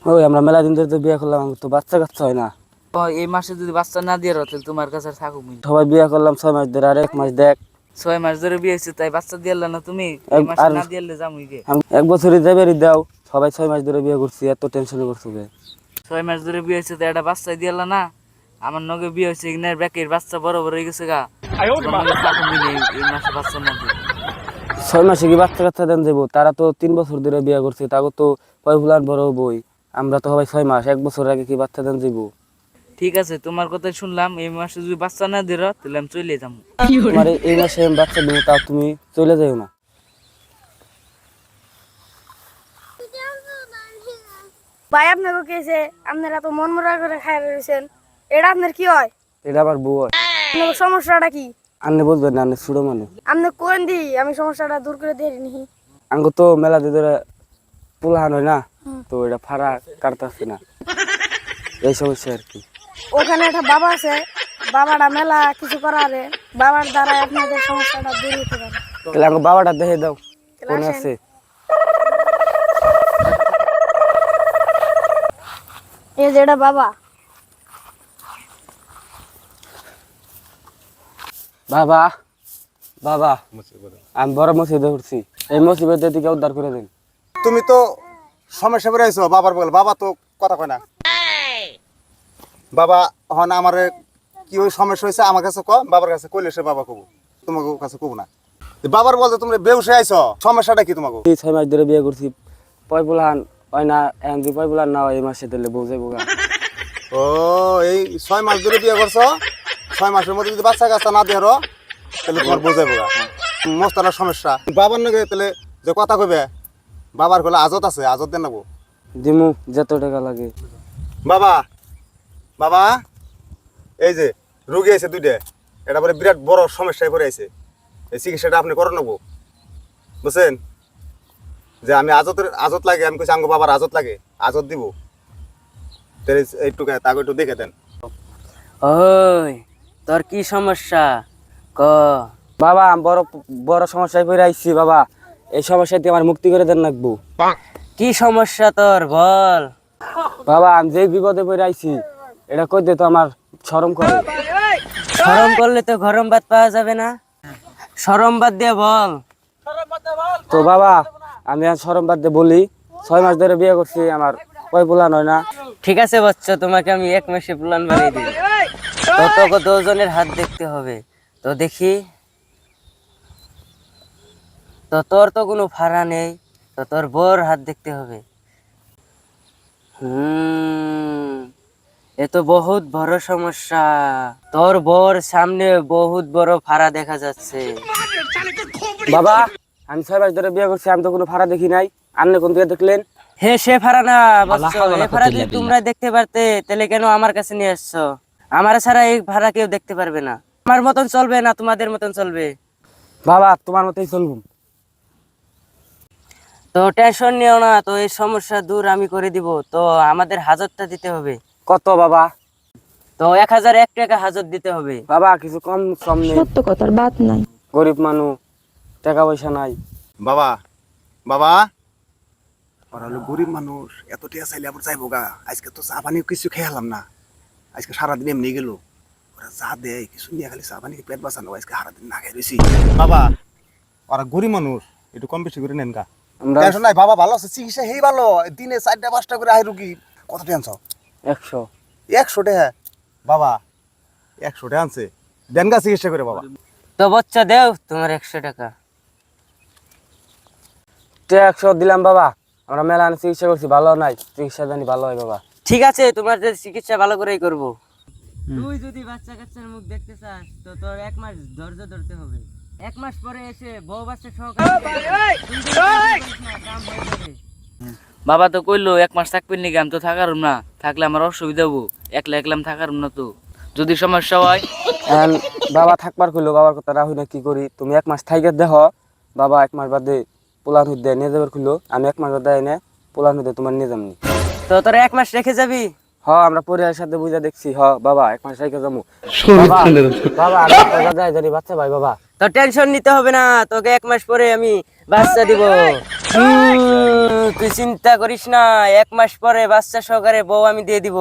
ওই আমরা মেলা দিন ধরে তো বিয়ে করলাম, আমার তো বাচ্চা কাচ্চা হয় না। এই মাসে যদি বাচ্চা না দিয়ে তাহলে তোমার কাছে আর থাকুক নি। সবাই বিয়ে করলাম 6 মাস ধরে, আর 1 মাস দেখ। 6 মাস ধরে বিয়ে হয়েছে তাই বাচ্চা দিয়ে না তুমি? এই মাসে আর না দিয়ে যামুই গে। 1 বছরই দেবেরই দাও, সবাই 6 মাস ধরে বিয়ে করছি, এত টেনশন করছো গে? 6 মাস ধরে বিয়ে হয়েছে তাই একটা বাচ্চা দিয়ে না? আমার নগে বিয়ে হয়েছে ইগনার ব্যাকের বাচ্চা বড় বড় হয়ে গেছে গা। থাকুক নি এই মাসে বাচ্চা না দিয়ে। 6 মাসে কি বাচ্চা কাচ্চা দেন যাবো? তারা তো 3 বছর ধরে বিয়ে করছে, তাকে তো পয়ফুলান বড় বই। আমরা তো সবাই 6 মাস, 1 বছর আগে কি বাচ্চা দেন যাবো? ঠিক আছে তোমার কথাই শুনলাম, এই মাসে যদি বাচ্চা না দিল তাহলে আমি চলে যাবো। তোমার এই মাসে আমি বাচ্চা দেবো, তাও তুমি চলে যাও না। ভাই আপনাকে কেছে আপনারা তো মন মরা করে খাই রয়েছেন, এটা আপনার কি হয়? এটা আমার বউ হয়। আপনার সমস্যাটা কি? আন্নে বুঝবেন না, আন্নে ছোট মানুষ। আপনি কোন দি আমি সমস্যাটা দূর করে দিয়ে নি। আঙ্গ তো মেলা দিয়ে ধরে পোলাহান হয় না, তো এটা ফাড়া কাটতেছে না, এই সমস্যা আর কি। ওখানে একটা বাবা আছে, বাবাটা মেলা কিছু করারে, বাবার দ্বারা আপনাদের সমস্যাটা দূর হতে পারে। তাহলে আঙ্গ বাবাটা দেখে দাও কোন আছে। এই যে এটা বাবা। বাবা বাবা আমি বড় মসজিদে উঠছি, এই মসজিদের দিকে উদ্ধার করে দিন। তুমি তো সমস্যা করে আইছো বাবার বল, বাবা তো কথা কয় না। বাবা হন আমার কি ওই সমস্যা হয়েছে আমার কাছে ক, বাবার কাছে কইলে সে বাবা কব, তোমাকে কাছে কব না। বাবার বলতে তুমি বেউসে আইছো, সমস্যাটা কি তোমাকে? 6 মাস ধরে বিয়ে করছি, পয়পুলাহান হয় না, এখন যদি পয়পুলাহান না হয় এই মাসে দিলে বউ যাবো গা। ও এই 6 মাস ধরে বিয়ে করছো, 6 মাসের মধ্যে যদি বাচ্চা কাচ্চা না দিয়ে তাহলে তোমার বোঝাবো গা মস্তার সমস্যা। বাবার নাকি তাহলে যে কথা কইবে, বাবার গলা আজত আছে, আজত দেন নেবো। দিমু যত টাকা লাগে। বাবা বাবা এই যে রোগী আছে দুইটা, এটা পরে বিরাট বড় সমস্যায় পড়ে আছে, এই চিকিৎসাটা আপনি করে নেবো বুঝছেন? যে আমি আজত লাগে, আমি কইছি আঙ্গ বাবার আজত লাগে, আজত দিব, তাহলে একটু তাকে একটু দেখে দেন। ওই তোর কি সমস্যা ক? বাবা আমি বড় বড় সমস্যায় পড়ে আইছি বাবা, এই সমস্যা থেকে আমার মুক্তি করে দেন লাগবো। কি সমস্যা তোর বল? বাবা আমি যে বিপদে পড়ে আইছি এটা কইতে তো আমার শরম করে। শরম করলে তো গরম ভাত পাওয়া যাবে না, শরম বাদ দিয়ে বল। তো বাবা আমি আর শরম বাদ দিয়ে বলি, 6 মাস ধরে বিয়ে করছি, আমার পয়পুলাহান হয় না। ঠিক আছে বাচ্চা, তোমাকে আমি 1 মাসে প্ল্যান বানিয়ে দিই। তো তোকে 2 জনের হাত দেখতে হবে, তো দেখি। তো তোর তো কোনো ফাড়া নেই, তো তোর বোর হাত দেখতে হবে। এ তো বহুত বড় সমস্যা, তোর বোর সামনে বহুত বড় ফাড়া দেখা যাচ্ছে। বাবা আমি 6 মাস ধরে বিয়ে করছি, আমি তো কোনো ফাড়া দেখি নাই, আপনি কোন দিকে দেখলেন? হে সে ফাড়া না বাচ্চা, এই ফাড়া যদি তোমরা দেখতে পারতে তাহলে কেন আমার কাছে নিয়ে আসছো? আমার ছাড়া এই ফাড়া কেউ দেখতে পারবে না, আমার মতন চলবে না, তোমাদের মতন চলবে। বাবা তোমার মতোই চলবো। তো টেনশন নিও না, তো এই সমস্যা দূর আমি করে দিব। তো আমাদের হাজারটা দিতে হবে। কত বাবা? তো 1001 টাকা হাজার দিতে হবে। বাবা কিছু কম কম নেই, সত্য কথার বাদ নাই। গরিব মানুষ, টাকা পয়সা নাই। বাবা বাবা ওরা হলো গরিব মানুষ, এত টিয়া চাইলে আবার যাইবো গা? আজকে তো চা পানি কিছু খেয়ালাম না, আজকে সারাদিন এমনি গেল। ওরা যা দেয় কিছু নিয়ে খালি চা পানি পেট বাঁচানো, আজকে সারাদিন না খেয়ে রয়েছি। বাবা ওরা গরিব মানুষ, একটু কম বেশি করে নেন গা। আমরা টেনশন নাই, বাবা ভালো আছে, চিকিৎসা হেই ভালো, দিনে 4টা 5টা করে আহে রুগী। কত টেনশন? 100। 100 টাকা? বাবা 100 টাকা আনছে, দেন গা চিকিৎসা করে বাবা। তো বাচ্চা দেও তোমার 100 টাকা। 100 দিলাম বাবা, আমরা মেলা আনে চিকিৎসা করছি, ভালো নাই, চিকিৎসা জানি ভালো হয় বাবা। ঠিক আছে, তোমার যে চিকিৎসা ভালো করেই করব। তুই যদি বাচ্চা কাচ্চার মুখ দেখতে চাস তো তোর 1 মাস ধৈর্য ধরতে হবে। 1 মাস পরে এসে বউ বাচ্চা বাবা তো কইলো 1 মাস থাকবেন নাকি, আমি তো থাকারুম না, থাকলে আমার অসুবিধা হবো, একলা একলাম থাকারুম না। তো যদি সমস্যা হয় এখন বাবা থাকবার কইলো, বাবার কথা রাহুই না, কি করি? তুমি 1 মাস থাইকে দেখো, বাবা 1 মাস বাদে পোলান হইতে নিয়ে যাবার কইলো, আমি 1 মাস বাদে এনে পোলান হইতে তোমার নিয়ে যামনি। তো তোরা 1 মাস রেখে যাবি? আমরা পরিবারের সাথে বুঝা দেখছি, বাবা 1 মাস রেখে যাবো। বাবা বাবা আমি টাকা দেয় জানি বাচ্চা ভাই বাবা। তো টেনশন নিতে হবে না, তোকে 1 মাস পরে আমি বাচ্চা দিব। তুই চিন্তা করিস না, 1 মাস পরে বাচ্চা সহকারে বউ আমি দিয়ে দিব।